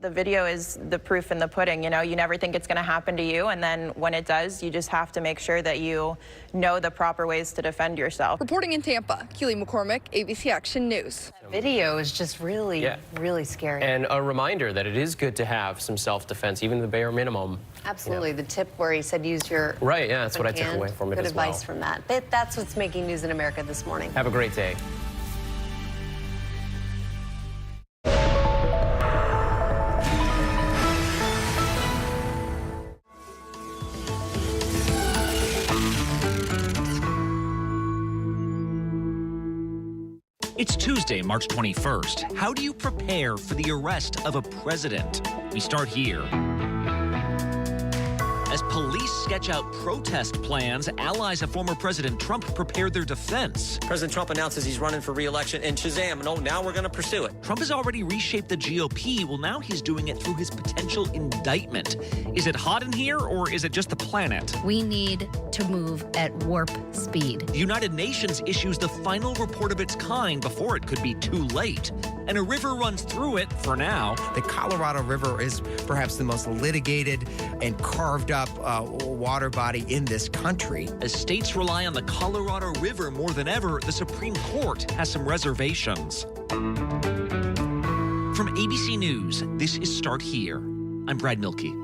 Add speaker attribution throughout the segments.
Speaker 1: The video is the proof in the pudding. You know, you never think it's going to happen to you, and then when it does, you just have to make sure that you know the proper ways to defend yourself.
Speaker 2: Reporting in Tampa, Keely McCormick, ABC Action News.
Speaker 3: That video is just really scary.
Speaker 4: And a reminder that it is good to have some self-defense, even the bare minimum.
Speaker 3: Absolutely.
Speaker 4: You know.
Speaker 3: The tip where he said use your
Speaker 4: right, yeah, that's what I took
Speaker 3: hand.
Speaker 4: away from it
Speaker 3: Good
Speaker 4: as well.
Speaker 3: advice from that. That's what's making news in America this morning.
Speaker 4: Have a great day.
Speaker 5: It's Tuesday, March 21st. How do you prepare for the arrest of a president? We start here. As police sketch out protest plans, allies of former President Trump prepare their defense.
Speaker 6: President Trump announces he's running for re-election, and shazam, no, now we're going to pursue it.
Speaker 5: Trump has already reshaped the GOP. Well, now he's doing it through his potential indictment. Is it hot in here, or is it just the planet?
Speaker 7: We need to move at warp speed.
Speaker 5: The United Nations issues the final report of its kind before it could be too late. And a river runs through it for now.
Speaker 8: The Colorado River is perhaps the most litigated and carved up water body in this country.
Speaker 5: As states rely on the Colorado River more than ever, the Supreme Court has some reservations. From ABC News, this is Start Here. I'm Brad Milkey.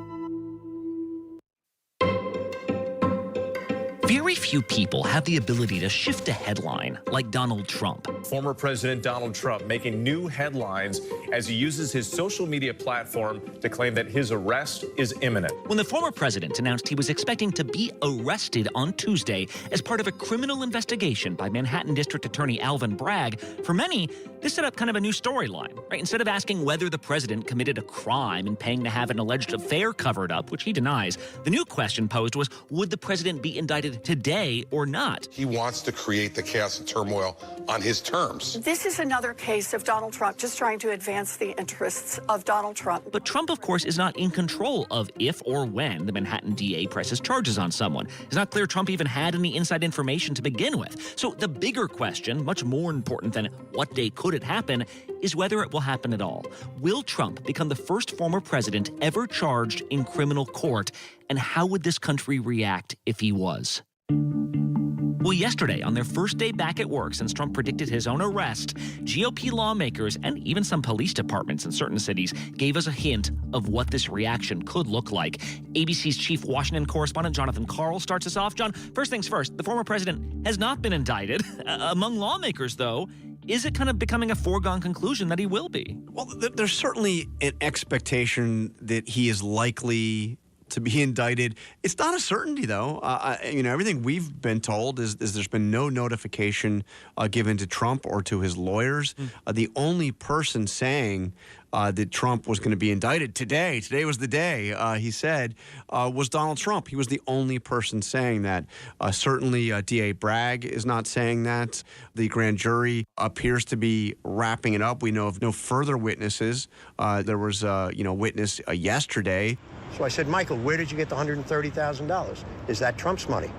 Speaker 5: Very few people have the ability to shift a headline like Donald Trump.
Speaker 9: Former President Donald Trump making new headlines as he uses his social media platform to claim that his arrest is imminent.
Speaker 5: When the former president announced he was expecting to be arrested on Tuesday as part of a criminal investigation by Manhattan District Attorney Alvin Bragg, for many, this set up kind of a new storyline, right? Instead of asking whether the president committed a crime and paying to have an alleged affair covered up, which he denies, the new question posed was, would the president be indicted today or not?
Speaker 10: He wants to create the chaos and turmoil on his terms.
Speaker 11: This is another case of Donald Trump just trying to advance the interests of Donald Trump.
Speaker 5: But Trump, of course, is not in control of if or when the Manhattan DA presses charges on someone. It's not clear Trump even had any inside information to begin with. So the bigger question, much more important than what day could it happen, is whether it will happen at all. Will Trump become the first former president ever charged in criminal court? And how would this country react if he was? Well, yesterday, on their first day back at work since Trump predicted his own arrest, GOP lawmakers and even some police departments in certain cities gave us a hint of what this reaction could look like. ABC's chief Washington correspondent Jonathan Karl starts us off. John, first things first, the former president has not been indicted. Among lawmakers, though, is it kind of becoming a foregone conclusion that he will be?
Speaker 12: Well, there's certainly an expectation that he is likely to be indicted. It's not a certainty, though. Everything we've been told is there's been no notification given to Trump or to his lawyers. The only person saying that Trump was going to be indicted today was the day, he said, was Donald Trump. He was the only person saying that. Certainly, DA Bragg is not saying that. The grand jury appears to be wrapping it up. We know of no further witnesses. There was a witness yesterday.
Speaker 13: So I said, Michael, where did you get the $130,000? Is that Trump's money?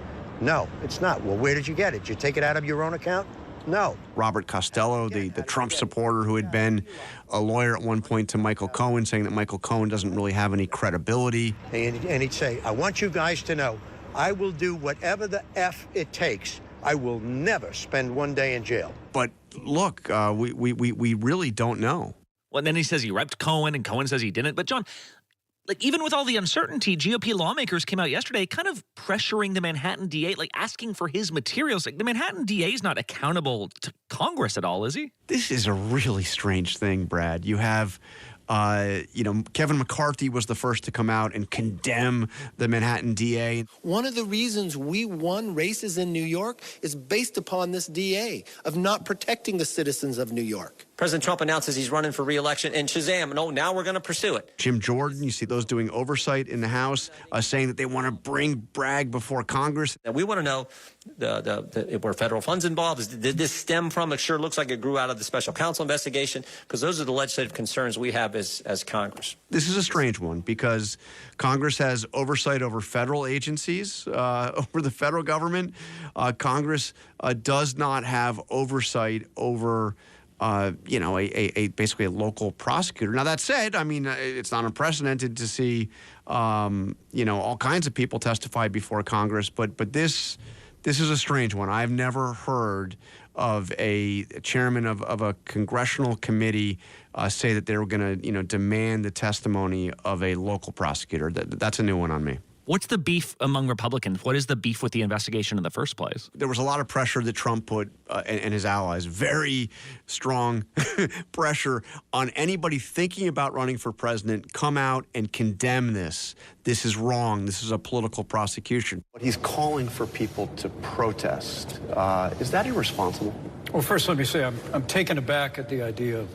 Speaker 13: No, it's not. Well, where did you get it? Did you take it out of your own account? No.
Speaker 12: Robert Costello, the Trump supporter who had been a lawyer at one point to Michael Cohen, saying that Michael Cohen doesn't really have any credibility.
Speaker 13: And he'd say, I want you guys to know, I will do whatever the F it takes. I will never spend one day in jail.
Speaker 12: But look, we really don't know.
Speaker 5: Well, then he says he repped Cohen, and Cohen says he didn't. But John, even with all the uncertainty, GOP lawmakers came out yesterday kind of pressuring the Manhattan DA, asking for his materials. The Manhattan DA is not accountable to Congress at all, is he?
Speaker 12: This is a really strange thing, Brad. You have Kevin McCarthy was the first to come out and condemn the Manhattan DA.
Speaker 14: One of the reasons we won races in New York is based upon this DA of not protecting the citizens of New York.
Speaker 6: President Trump announces he's running for re-election, and shazam, no, now we're going to pursue it.
Speaker 12: Jim Jordan, you see those doing oversight in the House, saying that they want to bring Bragg before Congress.
Speaker 6: And we want to know were federal funds involved? Did this stem from? It sure looks like it grew out of the special counsel investigation, because those are the legislative concerns we have as Congress.
Speaker 12: This is a strange one because Congress has oversight over federal agencies, over the federal government. Congress does not have oversight over basically a local prosecutor. Now, that said, I mean, it's not unprecedented to see, all kinds of people testify before Congress, but this is a strange one. I've never heard of a chairman of a congressional committee say that they were going to, demand the testimony of a local prosecutor. That's a new one on me.
Speaker 5: What's the beef among Republicans? What is the beef with the investigation in the first place?
Speaker 12: There was a lot of pressure that Trump put and his allies, very strong pressure on anybody thinking about running for president, come out and condemn this. This is wrong. This is a political prosecution.
Speaker 15: But he's calling for people to protest. Is that irresponsible?
Speaker 16: Well, first let me say I'm taken aback at the idea of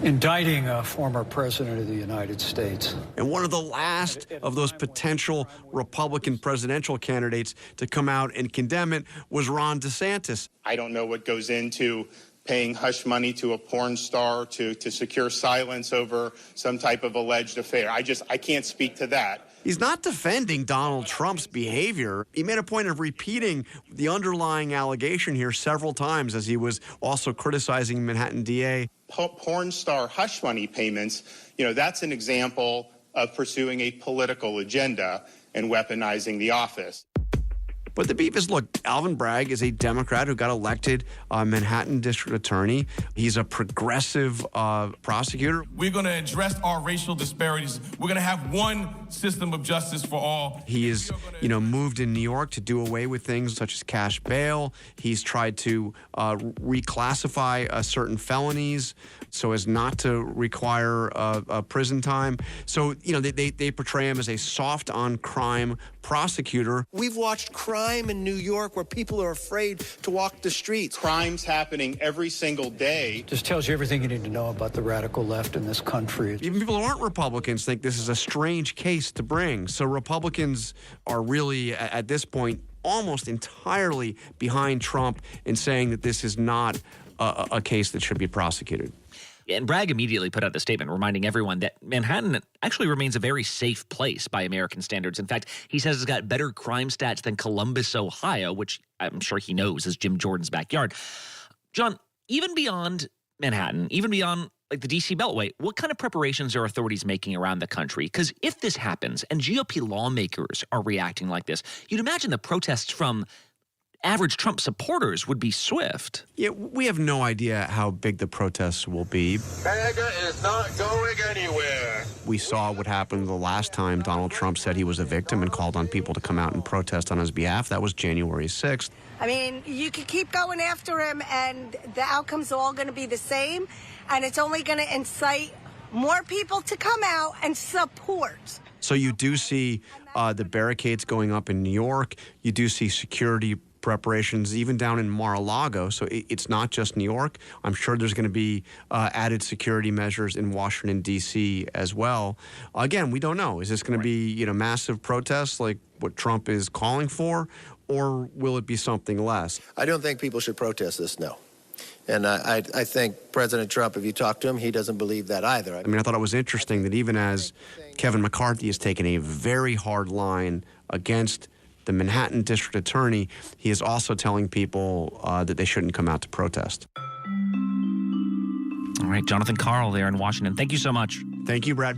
Speaker 16: indicting a former president of the United States.
Speaker 12: And one of the last of those potential Republican presidential candidates to come out and condemn it was Ron DeSantis.
Speaker 17: I don't know what goes into paying hush money to a porn star to secure silence over some type of alleged affair. I can't speak to that.
Speaker 12: He's not defending Donald Trump's behavior. He made a point of repeating the underlying allegation here several times as he was also criticizing Manhattan DA.
Speaker 17: Porn star hush money payments, that's an example of pursuing a political agenda and weaponizing the office.
Speaker 12: But the beef is, look, Alvin Bragg is a Democrat who got elected Manhattan district attorney. He's a progressive prosecutor.
Speaker 18: We're going to address our racial disparities. We're going to have one system of justice for all.
Speaker 12: He is, moved in New York to do away with things such as cash bail. He's tried to reclassify certain felonies so as not to require prison time. So, they portray him as a soft on crime prosecutor.
Speaker 14: We've watched crime in New York where people are afraid to walk the streets.
Speaker 17: Crimes happening every single day.
Speaker 16: Just tells you everything you need to know about the radical left in this country.
Speaker 12: Even people who aren't Republicans think this is a strange case to bring. So Republicans are really, at this point, almost entirely behind Trump in saying that this is not a case that should be prosecuted.
Speaker 5: And Bragg immediately put out the statement reminding everyone that Manhattan actually remains a very safe place by American standards. In fact, he says it's got better crime stats than Columbus, Ohio, which I'm sure he knows is Jim Jordan's backyard. John, even beyond Manhattan, even beyond like the D.C. Beltway, what kind of preparations are authorities making around the country? Because if this happens and GOP lawmakers are reacting like this, you'd imagine the protests from average Trump supporters would be swift.
Speaker 12: Yeah, we have no idea how big the protests will be.
Speaker 19: MAGA is not going anywhere.
Speaker 12: We saw what happened the last time Donald Trump said he was a victim and called on people to come out and protest on his behalf. That was January 6th.
Speaker 20: I mean, you could keep going after him and the outcome's all going to be the same, and it's only going to incite more people to come out and support.
Speaker 12: So you do see the barricades going up in New York. You do see security preparations even down in Mar-a-Lago. So it's not just New York. I'm sure there's going to be added security measures in Washington, D.C. as well. Again, we don't know. Is this going to be, massive protests like what Trump is calling for, or will it be something less?
Speaker 14: I don't think people should protest this, no. And I think President Trump, if you talk to him, he doesn't believe that either.
Speaker 12: I thought it was interesting that even as Kevin McCarthy has taken a very hard line against the Manhattan district attorney, he is also telling people that they shouldn't come out to protest.
Speaker 5: All right, Jonathan Karl there in Washington. Thank you so much.
Speaker 12: Thank you, Brad.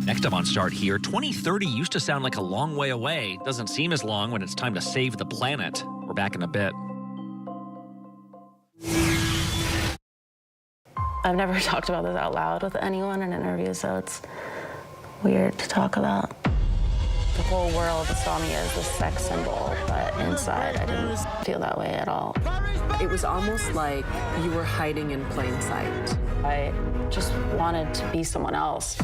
Speaker 5: Next up on Start Here, 2030 used to sound like a long way away. Doesn't seem as long when it's time to save the planet. We're back in a bit.
Speaker 21: I've never talked about this out loud with anyone in an interview, so it's weird to talk about. The whole world saw me as this sex symbol, but inside I didn't feel that way at all.
Speaker 22: It was almost like you were hiding in plain sight.
Speaker 21: I just wanted to be someone else.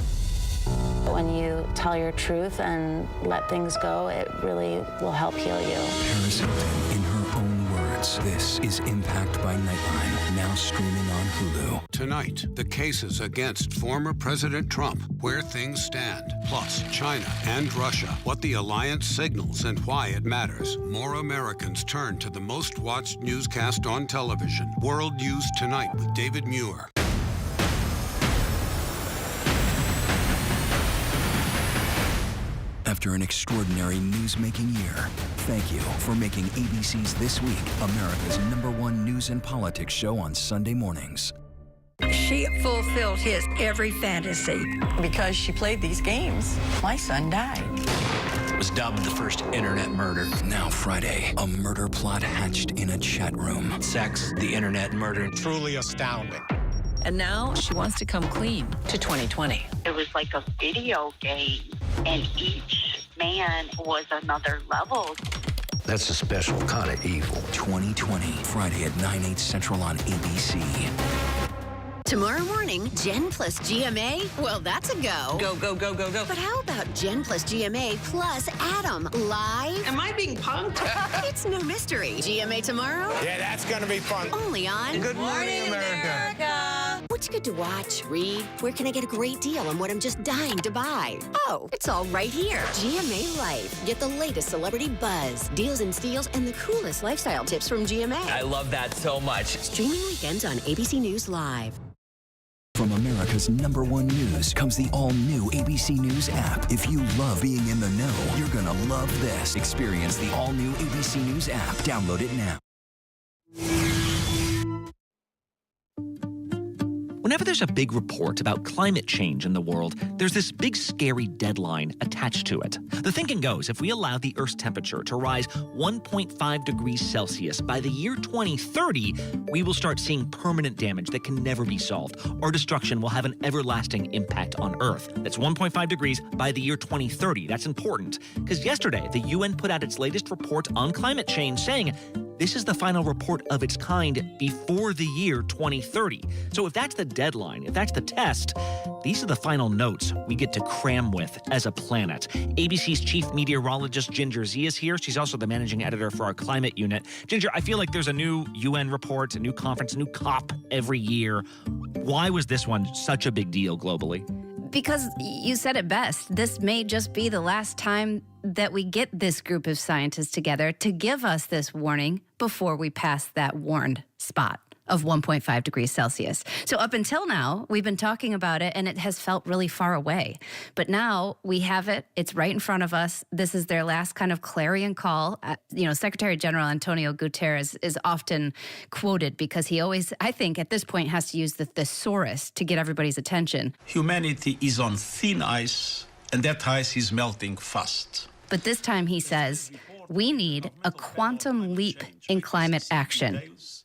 Speaker 21: When you tell your truth and let things go, it really will help heal you.
Speaker 23: Paris Hilton, in her own words, this is Impact by Nightline, now streaming on Hulu.
Speaker 24: Tonight, the cases against former President Trump, where things stand, plus China and Russia, what the alliance signals and why it matters. More Americans turn to the most watched newscast on television. World News Tonight with David Muir.
Speaker 23: after an extraordinary news-making year. Thank you for making ABC's This Week America's #1 news and politics show on Sunday mornings.
Speaker 1: She fulfilled his every fantasy. Because she played these games, my son died.
Speaker 23: Was dubbed the first internet murder. Now Friday, a murder plot hatched in a chat room. Sex, the internet, murder. Truly astounding.
Speaker 1: And now she wants to come clean to 2020.
Speaker 2: It was like a video game, and each man was another level.
Speaker 23: That's a special kind of evil. 2020, Friday at 9/8 Central on ABC.
Speaker 3: Tomorrow morning, Jen plus GMA? Well, that's a go.
Speaker 1: Go, go, go, go, go.
Speaker 3: But how about Jen plus GMA plus Adam live?
Speaker 1: Am I being punked?
Speaker 3: It's no mystery. GMA tomorrow?
Speaker 10: Yeah, that's going to be fun.
Speaker 3: Only on
Speaker 10: Good Morning, America.
Speaker 3: What's good to watch, read? Where can I get a great deal on what I'm just dying to buy? Oh, it's all right here. GMA Life. Get the latest celebrity buzz, deals and steals, and the coolest lifestyle tips from GMA.
Speaker 4: I love that so much.
Speaker 3: Streaming weekends on ABC News Live.
Speaker 23: From America's #1 news comes the all-new ABC News app. If you love being in the know, you're gonna love this. Experience the all-new ABC News app. Download it now.
Speaker 5: Whenever there's a big report about climate change in the world, there's this big scary deadline attached to it. The thinking goes, if we allow the Earth's temperature to rise 1.5 degrees Celsius by the year 2030, we will start seeing permanent damage that can never be solved. Our destruction will have an everlasting impact on Earth. That's 1.5 degrees by the year 2030. That's important, because yesterday the UN put out its latest report on climate change saying this is the final report of its kind before the year 2030. So if that's the deadline, if that's the test, these are the final notes we get to cram with as a planet. ABC's chief meteorologist Ginger Z is here. She's also the managing editor for our climate unit. Ginger, I feel like there's a new UN report, a new conference, a new COP every year. Why was this one such a big deal globally?
Speaker 7: Because you said it best. This may just be the last time that we get this group of scientists together to give us this warning before we pass that warned spot of 1.5 degrees Celsius. So up until now, we've been talking about it and it has felt really far away. But now we have it. It's right in front of us. This is their last kind of clarion call. Secretary General Antonio Guterres is often quoted because he always, I think at this point, has to use the thesaurus to get everybody's attention.
Speaker 25: Humanity is on thin ice, and that ice is melting fast.
Speaker 7: But this time he says, we need a quantum leap in climate action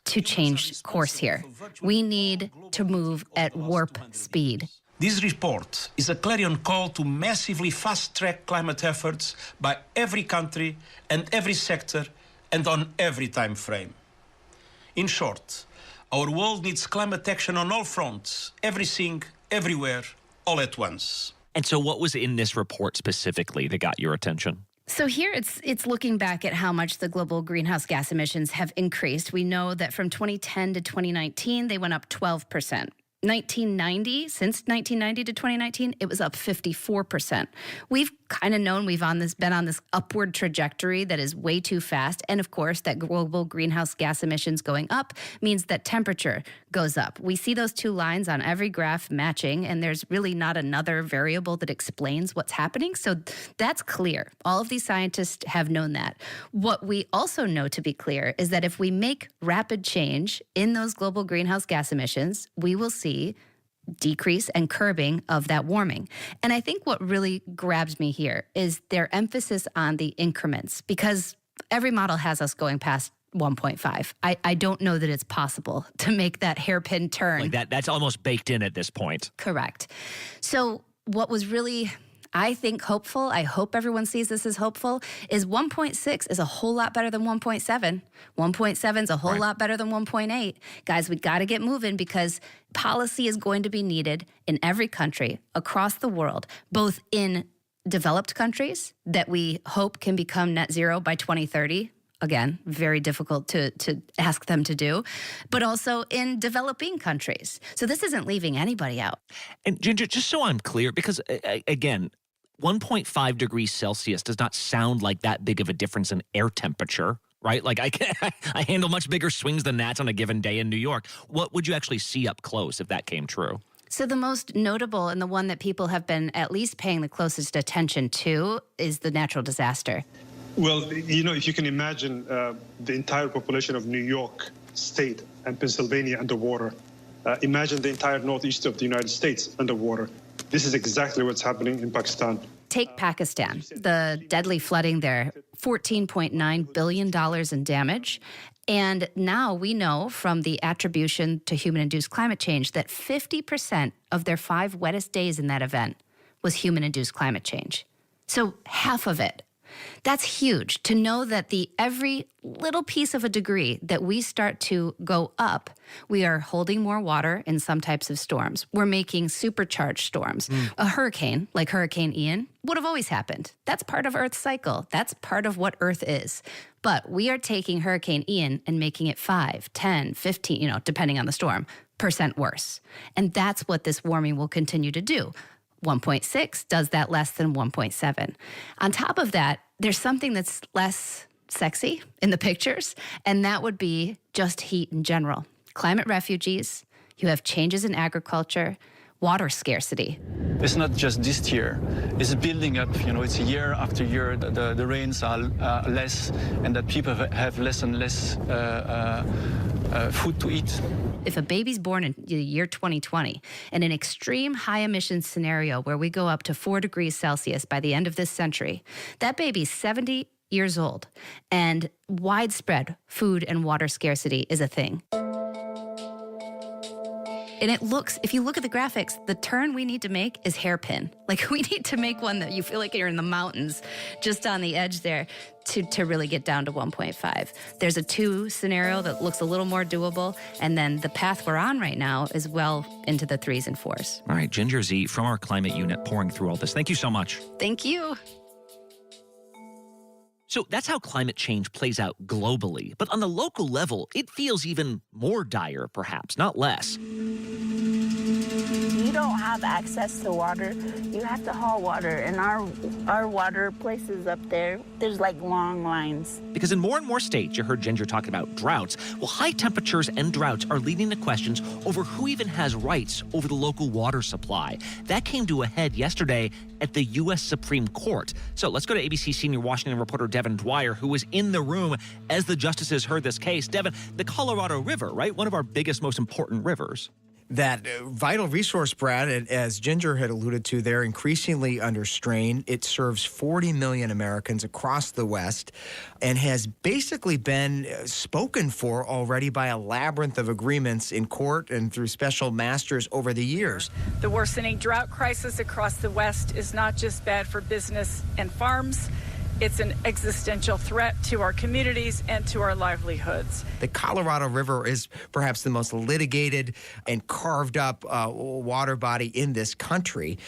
Speaker 7: to change course here. We need to move at warp speed.
Speaker 25: This report is a clarion call to massively fast-track climate efforts by every country and every sector and on every time frame. In short, our world needs climate action on all fronts, everything, everywhere, all at once.
Speaker 5: And so what was in this report specifically that got your attention?
Speaker 7: So here it's looking back at how much the global greenhouse gas emissions have increased. We know that from 2010 to 2019, they went up 12%. Since 1990 to 2019, it was up 54%. We've kind of known been on this upward trajectory that is way too fast. And of course, that global greenhouse gas emissions going up means that temperature goes up. We see those two lines on every graph matching, and there's really not another variable that explains what's happening. So that's clear. All of these scientists have known that. What we also know to be clear is that if we make rapid change in those global greenhouse gas emissions, we will see decrease and curbing of that warming. And I think what really grabs me here is their emphasis on the increments, because every model has us going past 1.5. I don't know that it's possible to make that hairpin turn.
Speaker 5: Like that's almost baked in at this point.
Speaker 7: Correct. So what was really, I think, hopeful, I hope everyone sees this as hopeful, is 1.6 is a whole lot better than 1.7. 1.7 is a whole lot better than 1.8. Guys, we got to get moving because policy is going to be needed in every country across the world, both in developed countries that we hope can become net zero by 2030. Again, very difficult to ask them to do, but also in developing countries. So this isn't leaving anybody out.
Speaker 5: And Ginger, just so I'm clear, because again, 1.5 degrees Celsius does not sound like that big of a difference in air temperature, right? Like I handle much bigger swings than that on a given day in New York. What would you actually see up close if that came true?
Speaker 7: So the most notable and the one that people have been at least paying the closest attention to is the natural disaster.
Speaker 4: Well, if you can imagine the entire population of New York State and Pennsylvania underwater, imagine the entire northeast of the United States underwater. This is exactly what's happening in Pakistan.
Speaker 7: Take Pakistan, the deadly flooding there, $14.9 billion in damage. And now we know from the attribution to human-induced climate change that 50% of their 5 wettest days in that event was human-induced climate change. So half of it. That's huge to know that every little piece of a degree that we start to go up, we are holding more water in some types of storms. We're making supercharged storms. A hurricane, like Hurricane Ian, would have always happened. That's part of Earth's cycle. That's part of what Earth is. But we are taking Hurricane Ian and making it 5, 10, 15, depending on the storm, % worse. And that's what this warming will continue to do. 1.6 does that less than 1.7. On top of that, there's something that's less sexy in the pictures, and that would be just heat in general. Climate refugees, you have changes in agriculture, water scarcity.
Speaker 8: It's not just this year. It's building up, it's year after year. The rains are less, and that people have less and less food to eat.
Speaker 7: If a baby's born in the year 2020 in an extreme high emission scenario where we go up to 4 degrees Celsius by the end of this century, that baby's 70 years old, and widespread food and water scarcity is a thing. And if you look at the graphics, the turn we need to make is hairpin. Like, we need to make one that you feel like you're in the mountains, just on the edge there, to really get down to 1.5. There's a 2 scenario that looks a little more doable, and then the path we're on right now is well into the 3s and 4s.
Speaker 5: All right, Ginger Z from our climate unit pouring through all this. Thank you so much.
Speaker 7: Thank you.
Speaker 5: So that's how climate change plays out globally. But on the local level, it feels even more dire, perhaps, not less.
Speaker 9: You don't have access to water. You have to haul water. And our water places up there, there's like long lines.
Speaker 5: Because in more and more states, you heard Ginger talking about droughts. Well, high temperatures and droughts are leading to questions over who even has rights over the local water supply. That came to a head yesterday at the U.S. Supreme Court. So let's go to ABC senior Washington reporter Devin Dwyer, who was in the room as the justices heard this case. Devin, the Colorado River, right? One of our biggest, most important rivers.
Speaker 11: That vital resource, Brad, as Ginger had alluded to, they're increasingly under strain. It serves 40 million Americans across the West and has basically been spoken for already by a labyrinth of agreements in court and through special masters over the years.
Speaker 13: The worsening drought crisis across the West is not just bad for business and farms. It's an existential threat to our communities and to our livelihoods.
Speaker 11: The Colorado River is perhaps the most litigated and carved up water body in this country.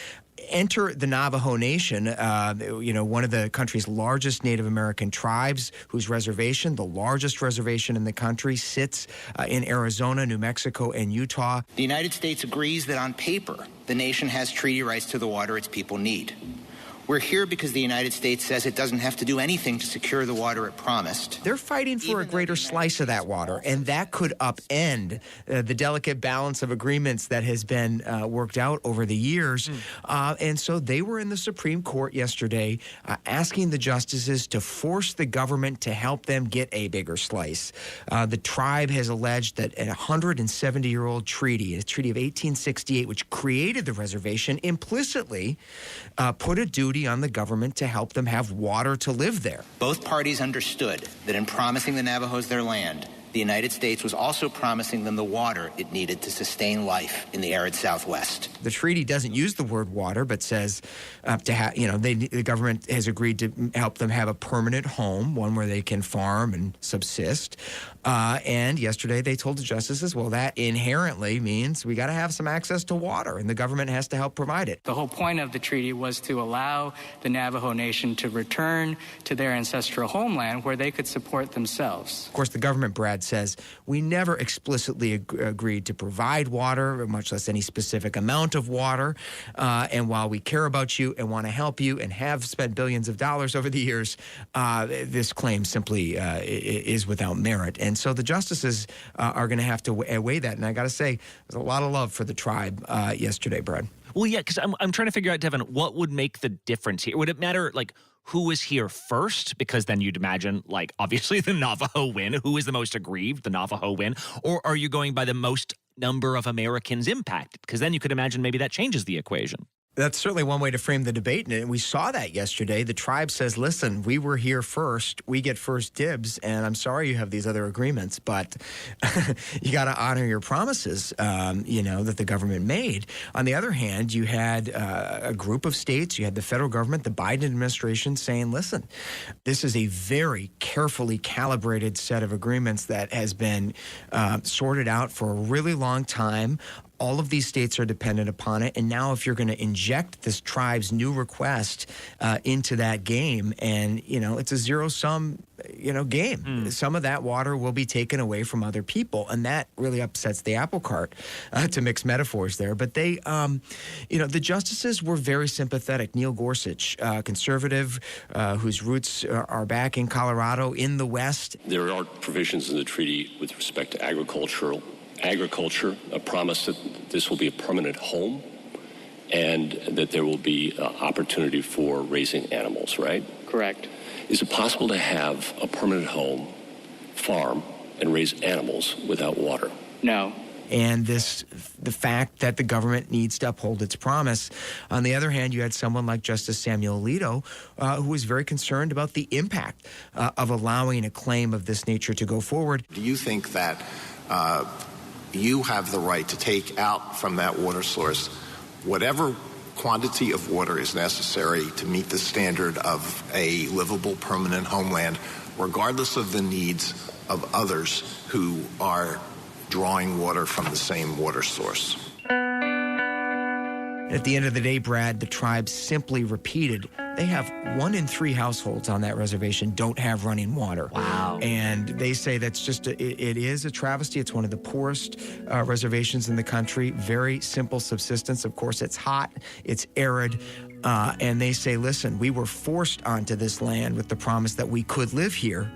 Speaker 11: Enter the Navajo Nation, one of the country's largest Native American tribes, whose reservation, the largest reservation in the country, sits in Arizona, New Mexico, and Utah.
Speaker 26: The United States agrees that on paper, the nation has treaty rights to the water its people need. We're here because the United States says it doesn't have to do anything to secure the water it promised.
Speaker 11: They're fighting for a greater slice of that water, and that could upend the delicate balance of agreements that has been worked out over the years. And so they were in the Supreme Court yesterday asking the justices to force the government to help them get a bigger slice. The tribe has alleged that a 170-year-old treaty, a treaty of 1868, which created the reservation, implicitly put a duty on the government to help them have water to live there.
Speaker 26: Both parties understood that in promising the Navajos their land, the United States was also promising them the water it needed to sustain life in the arid Southwest.
Speaker 11: The treaty doesn't use the word water, but says the government has agreed to help them have a permanent home, one where they can farm and subsist. And yesterday they told the justices, well, that inherently means we got to have some access to water, and the government has to help provide it.
Speaker 27: The whole point of the treaty was to allow the Navajo Nation to return to their ancestral homeland where they could support themselves.
Speaker 11: Of course, the government, Brad, Brad says, we never explicitly agreed to provide water, much less any specific amount of water. And while we care about you and want to help you and have spent billions of dollars over the years, this claim simply is without merit. And so the justices are going to have to weigh that. And I got to say, there's a lot of love for the tribe yesterday, Brad.
Speaker 5: Well, yeah, because I'm trying to figure out, Devin, what would make the difference here? Would it matter, like, who was here first? Because then you'd imagine, like, obviously the Navajo win. Who is the most aggrieved? The Navajo win. Or are you going by the most number of Americans impacted? Because then you could imagine maybe that changes the equation.
Speaker 11: That's certainly one way to frame the debate, and we saw that yesterday. The tribe says, listen, we were here first. We get first dibs, and I'm sorry you have these other agreements, but you got to honor your promises, that the government made. On the other hand, you had a group of states, you had the federal government, the Biden administration saying, listen, this is a very carefully calibrated set of agreements that has been sorted out for a really long time. All of these states are dependent upon it. And now if you're going to inject this tribe's new request into that game, and, it's a zero-sum, game. Some of that water will be taken away from other people. And that really upsets the apple cart, to mix metaphors there. But they, the justices were very sympathetic. Neil Gorsuch, conservative, whose roots are back in Colorado, in the West.
Speaker 6: There are provisions in the treaty with respect to agriculture, a promise that this will be a permanent home and that there will be opportunity for raising animals, right?
Speaker 27: Correct.
Speaker 6: Is it possible to have a permanent home, farm, and raise animals without water?
Speaker 27: No.
Speaker 11: And the fact that the government needs to uphold its promise. On the other hand, you had someone like Justice Samuel Alito, who was very concerned about the impact of allowing a claim of this nature to go forward.
Speaker 15: Do you think that you have the right to take out from that water source whatever quantity of water is necessary to meet the standard of a livable permanent homeland, regardless of the needs of others who are drawing water from the same water source?
Speaker 11: At the end of the day, Brad, the tribe simply repeated they have 1 in 3 households on that reservation don't have running water.
Speaker 5: Wow.
Speaker 11: And they say that's just, it is a travesty. It's one of the poorest reservations in the country. Very simple subsistence. Of course, it's hot, it's arid. And they say, listen, we were forced onto this land with the promise that we could live here.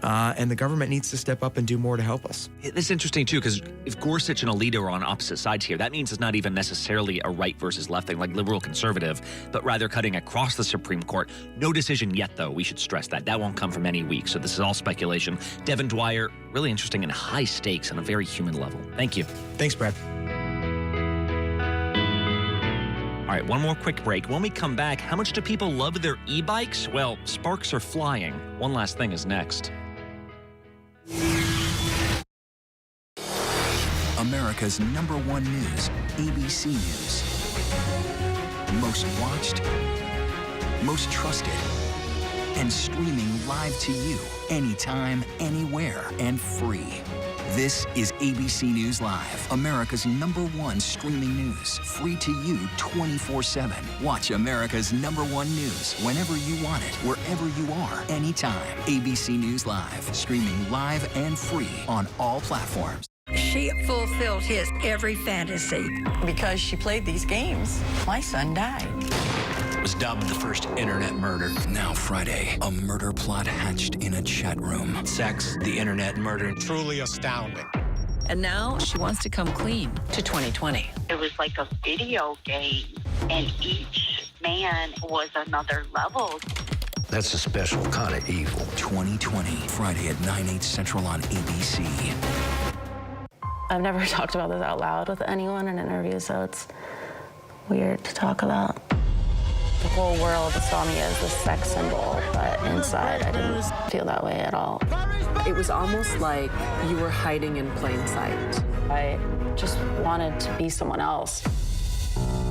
Speaker 11: And the government needs to step up and do more to help us.
Speaker 5: It's interesting, too, because if Gorsuch and Alito are on opposite sides here, that means it's not even necessarily a right versus left thing, like liberal conservative, but rather cutting across the Supreme Court. No decision yet, though. We should stress that. That won't come for many weeks, so this is all speculation. Devin Dwyer, really interesting and high stakes on a very human level. Thank you.
Speaker 11: Thanks, Brad.
Speaker 5: All right, one more quick break. When we come back, how much do people love their e-bikes? Well, sparks are flying. One last thing is next.
Speaker 23: America's #1 news, ABC News. Most watched, most trusted, and streaming live to you anytime, anywhere, and free. This is ABC News Live, America's #1 streaming news, free to you 24/7. Watch America's #1 news whenever you want it, wherever you are, anytime. ABC News Live, streaming live and free on all platforms.
Speaker 1: She fulfilled his every fantasy. Because she played these games, my son died.
Speaker 23: Was dubbed the first internet murder. Now Friday, a murder plot hatched in a chat room. Sex, the internet, murder.
Speaker 14: Truly astounding.
Speaker 22: And now she wants to come clean to 2020.
Speaker 2: It was like a video game, and each man was another level.
Speaker 23: That's a special kind of evil. 2020, Friday at 9/8 Central on ABC.
Speaker 21: I've never talked about this out loud with anyone in an interview, so it's weird to talk about. The whole world saw me as the sex symbol, but inside I didn't feel that way at all.
Speaker 22: It was almost like you were hiding in plain sight.
Speaker 21: I just wanted to be someone else.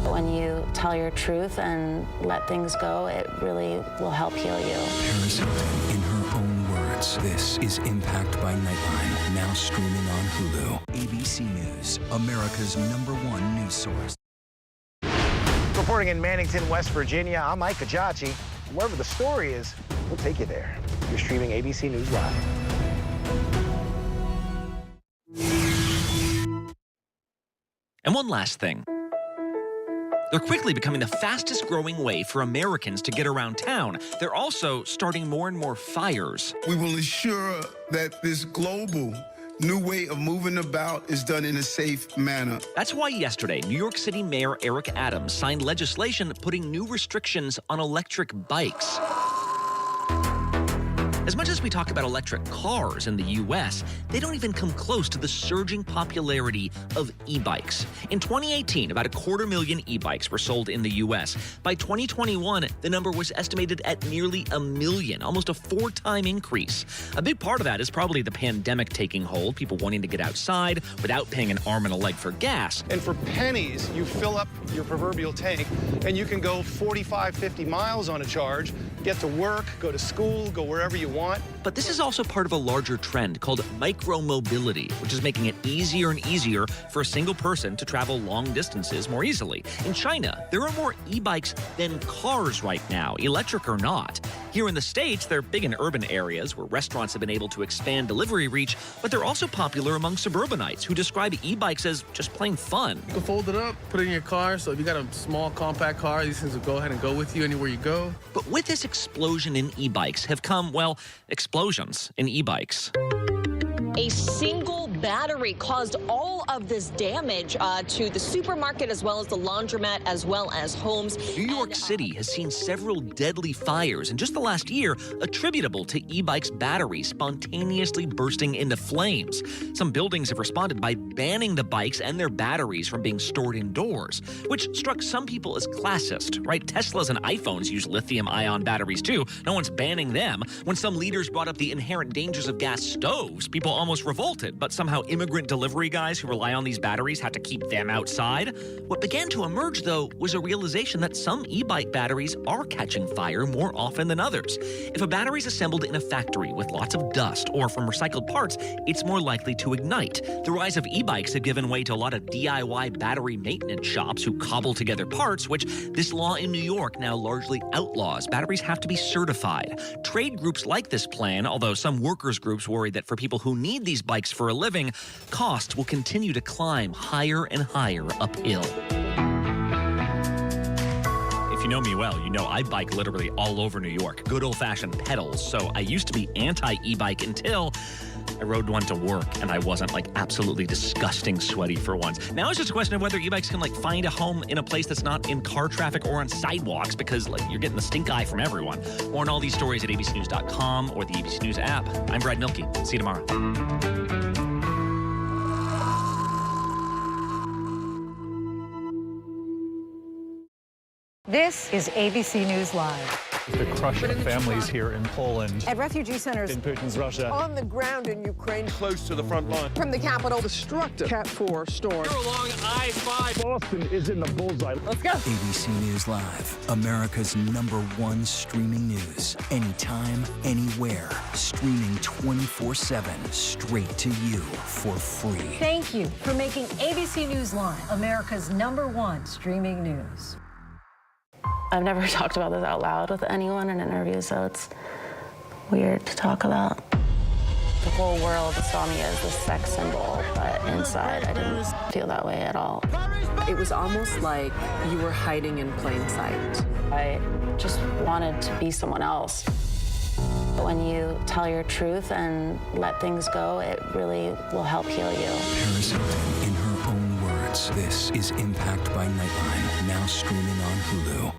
Speaker 21: When you tell your truth and let things go, it really will help heal you.
Speaker 23: Paris Hilton, in her own words, this is Impact by Nightline, now streaming on Hulu. ABC News, America's #1 news source.
Speaker 16: Reporting in Mannington, West Virginia, I'm Mike Kajachi. Wherever the story is, we'll take you there. You're streaming ABC News Live.
Speaker 5: And one last thing. They're quickly becoming the fastest growing way for Americans to get around town. They're also starting more and more fires.
Speaker 10: We will ensure that this global new way of moving about is done in a safe manner.
Speaker 5: That's why yesterday, New York City Mayor Eric Adams signed legislation putting new restrictions on electric bikes. As much as we talk about electric cars in the U.S., they don't even come close to the surging popularity of e-bikes. In 2018, about 250,000 e-bikes were sold in the U.S. By 2021, the number was estimated at nearly 1 million, almost a 4-time increase. A big part of that is probably the pandemic taking hold, people wanting to get outside without paying an arm and a leg for gas.
Speaker 12: And for pennies, you fill up your proverbial tank, and you can go 45, 50 miles on a charge, get to work, go to school, go wherever you want.
Speaker 5: But this is also part of a larger trend called micro-mobility, which is making it easier and easier for a single person to travel long distances more easily. In China, there are more e-bikes than cars right now, electric or not. Here in the States, they're big in urban areas where restaurants have been able to expand delivery reach, but they're also popular among suburbanites who describe e-bikes as just plain fun.
Speaker 17: You can fold it up, put it in your car, so if you got a small compact car, these things will go ahead and go with you anywhere you go.
Speaker 5: But with this explosion in e-bikes have come, well, explosions in e-bikes.
Speaker 18: A single battery caused all of this damage to the supermarket as well as the laundromat as well as homes.
Speaker 5: New York City has seen several deadly fires in just the last year attributable to e-bikes' batteries spontaneously bursting into flames. Some buildings have responded by banning the bikes and their batteries from being stored indoors, which struck some people as classist, right? Teslas and iPhones use lithium-ion batteries too. No one's banning them. When some leaders brought up the inherent dangers of gas stoves, people almost revolted, but somehow immigrant delivery guys who rely on these batteries had to keep them outside. What began to emerge, though, was a realization that some e-bike batteries are catching fire more often than others. If a battery is assembled in a factory with lots of dust or from recycled parts, it's more likely to ignite. The rise of e-bikes have given way to a lot of DIY battery maintenance shops who cobble together parts, which this law in New York now largely outlaws. Batteries have to be certified. Trade groups like this plan, although some workers' groups worry that for people who need these bikes for a living, costs will continue to climb higher and higher uphill. If you know me well, you know I bike literally all over New York. Good old-fashioned pedals. So I used to be anti-e-bike until I rode one to work and I wasn't like absolutely disgusting sweaty for once. Now it's just a question of whether e-bikes can like find a home in a place that's not in car traffic or on sidewalks, because like you're getting the stink eye from everyone. More on all these stories at abcnews.com or the ABC News app. I'm Brad Milkey. See you tomorrow.
Speaker 19: This is ABC News Live.
Speaker 20: The crush of families here in Poland.
Speaker 19: At refugee centers.
Speaker 20: In Putin's Russia.
Speaker 19: On the ground in Ukraine.
Speaker 20: Close to the front line.
Speaker 19: From the capital.
Speaker 20: Destructive
Speaker 19: Cat 4 storm.
Speaker 20: You're along I-5. Boston is in the bullseye.
Speaker 19: Let's go.
Speaker 23: ABC News Live, America's #1 streaming news. Anytime, anywhere. Streaming 24/7 straight to you for free.
Speaker 19: Thank you for making ABC News Live America's #1 streaming news.
Speaker 21: I've never talked about this out loud with anyone in an interview, so it's weird to talk about. The whole world saw me as this sex symbol, but inside I didn't feel that way at all.
Speaker 22: It was almost like you were hiding in plain sight.
Speaker 21: I just wanted to be someone else. When you tell your truth and let things go, it really will help heal you.
Speaker 23: Paris Hilton, in her own words, this is Impact by Nightline, now streaming on Hulu.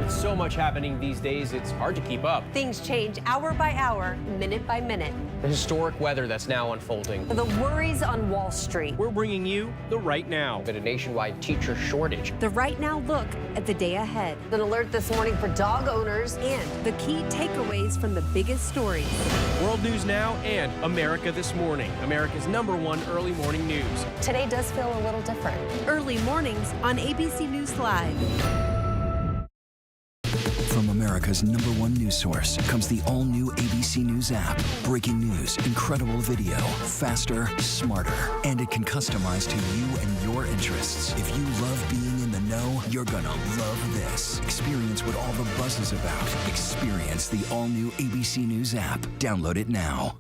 Speaker 24: With so much happening these days, it's hard to keep up.
Speaker 28: Things change hour by hour, minute by minute.
Speaker 24: The historic weather that's now unfolding.
Speaker 28: The worries on Wall Street.
Speaker 24: We're bringing you the Right Now. Been a nationwide teacher shortage.
Speaker 28: The Right Now look at the day ahead. An alert this morning for dog owners and the key takeaways from the biggest stories.
Speaker 24: World News Now and America This Morning, America's #1 early morning news.
Speaker 28: Today does feel a little different. Early mornings on ABC News Live.
Speaker 23: From America's #1 news source comes the all-new ABC News app. Breaking news, incredible video, faster, smarter, and it can customize to you and your interests. If you love being in the know, you're gonna love this. Experience what all the buzz is about. Experience the all-new ABC News app. Download it now.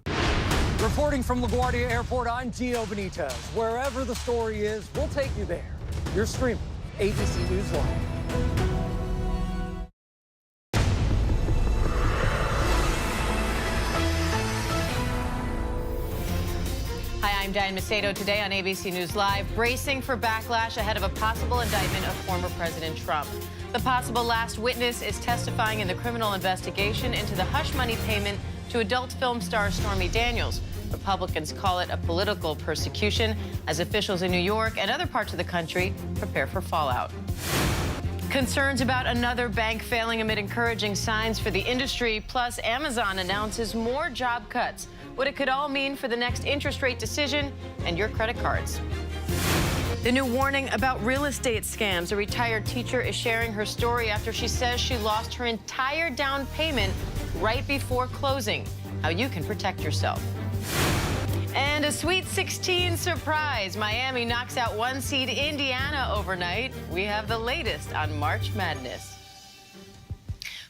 Speaker 29: Reporting from LaGuardia Airport, I'm Gio Benitez. Wherever the story is, we'll take you there.
Speaker 24: You're streaming ABC News Live.
Speaker 3: Hi, I'm Diane Macedo. Today on ABC News Live, bracing for backlash ahead of a possible indictment of former President Trump. The possible last witness is testifying in the criminal investigation into the hush money payment to adult film star Stormy Daniels. Republicans call it a political persecution as officials in New York and other parts of the country prepare for fallout. Concerns about another bank failing amid encouraging signs for the industry, plus Amazon announces more job cuts. What it could all mean for the next interest rate decision and your credit cards. The new warning about real estate scams. A retired teacher is sharing her story after she says she lost her entire down payment right before closing. How you can protect yourself. And a Sweet 16 surprise. Miami knocks out 1 seed Indiana overnight. We have the latest on March Madness.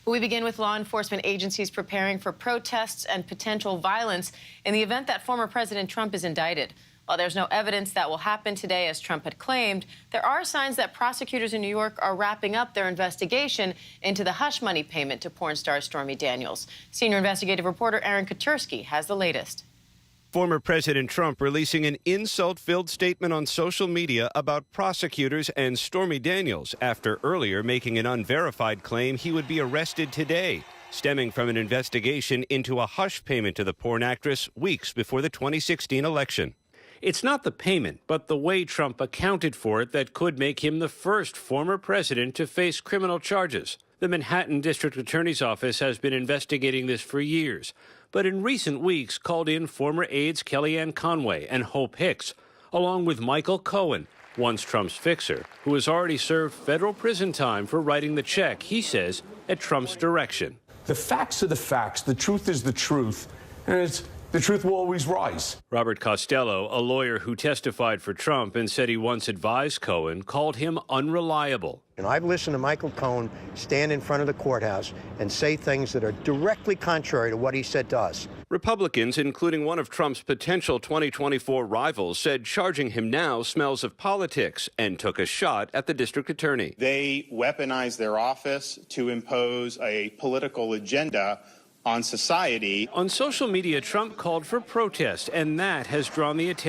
Speaker 3: We begin with law enforcement agencies preparing for protests and potential violence in the event that former President Trump is indicted. While there's no evidence that will happen today, as Trump had claimed, there are signs that prosecutors in New York are wrapping up their investigation into the hush money payment to porn star Stormy Daniels. Senior investigative reporter Aaron Katursky has the latest.
Speaker 4: Former President Trump releasing an insult-filled statement on social media about prosecutors and Stormy Daniels after earlier making an unverified claim he would be arrested today, stemming from an investigation into a hush payment to the porn actress weeks before the 2016 election. It's not the payment, but the way Trump accounted for it that could make him the first former president to face criminal charges. The Manhattan District Attorney's Office has been investigating this for years, but in recent weeks called in former aides Kellyanne Conway and Hope Hicks, along with Michael Cohen, once Trump's fixer, who has already served federal prison time for writing the check, he says, at Trump's direction.
Speaker 7: The facts are the facts. The truth is the truth. And the truth will always rise.
Speaker 4: Robert Costello, a lawyer who testified for Trump and said he once advised Cohen, called him unreliable.
Speaker 8: And I've listened to Michael Cohen stand in front of the courthouse and say things that are directly contrary to what he said to us.
Speaker 4: Republicans, including one of Trump's potential 2024 rivals, said charging him now smells of politics and took a shot at the district attorney.
Speaker 9: They weaponize their office to impose a political agenda on society.
Speaker 4: On social media, Trump called for protest, and that has drawn the attention